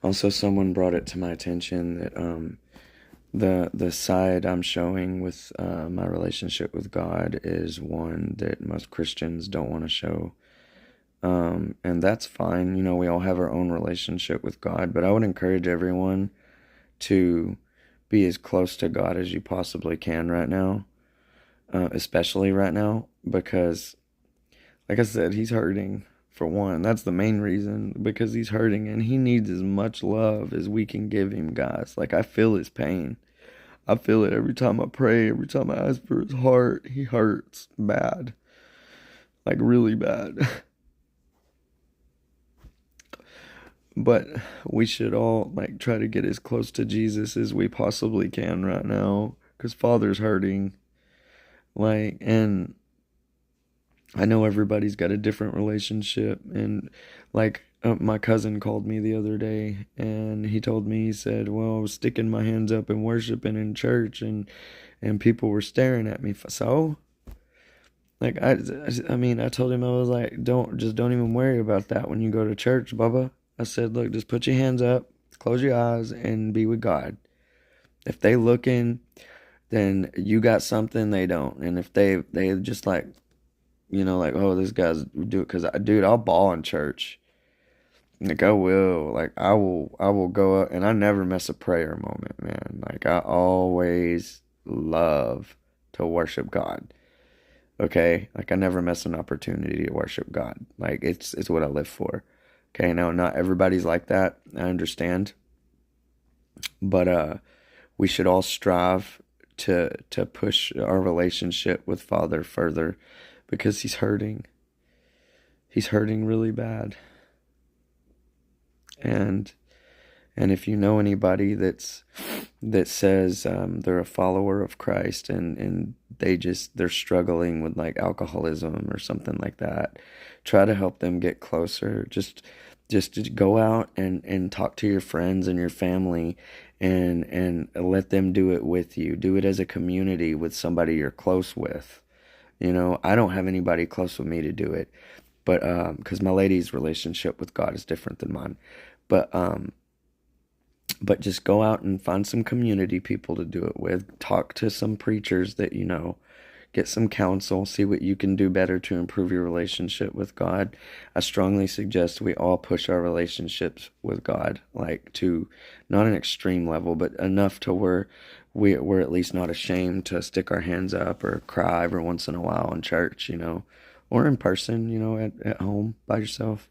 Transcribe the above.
Also, someone brought it to my attention that the side I'm showing with my relationship with God is one that most Christians don't want to show. And that's fine. You know, we all have our own relationship with God, but I would encourage everyone to be as close to God as you possibly can right now, especially right now, because, like I said, he's hurting for one. That's the main reason, because he's hurting and he needs as much love as we can give him, guys. Like, I feel his pain. I feel it every time I pray, every time I ask for his heart. He hurts bad, like really bad. But we should all like try to get as close to Jesus as we possibly can right now, because Father's hurting. Like, and I know everybody's got a different relationship, and like my cousin called me the other day, and he told me, he said, "Well, I was sticking my hands up and worshiping in church, and people were staring at me." So, like, I mean, I told him, I was like, don't even worry about that when you go to church, Bubba. I said, look, just put your hands up, close your eyes, and be with God. If they looking, then you got something they don't, and if they just like, you know, like, oh, this guy's do it, because dude, I'll bawl in church. Like, I will go up, and I never miss a prayer moment, man. Like, I always love to worship God. Okay, like I never miss an opportunity to worship God. Like, it's what I live for. Okay, now not everybody's like that. I understand, but we should all strive to push our relationship with Father further, because he's hurting. He's hurting really bad. And if you know anybody that says they're a follower of Christ, and they're struggling with like alcoholism or something like that, try to help them get closer. Just to go out and talk to your friends and your family, and let them do it with you. Do it as a community with somebody you're close with. You know, I don't have anybody close with me to do it, but because my lady's relationship with God is different than mine. But just go out and find some community people to do it with. Talk to some preachers that you know. Get some counsel. See what you can do better to improve your relationship with God. I strongly suggest we all push our relationships with God, like to not an extreme level, but enough to where we're at least not ashamed to stick our hands up or cry every once in a while in church, you know, or in person, you know, at home by yourself.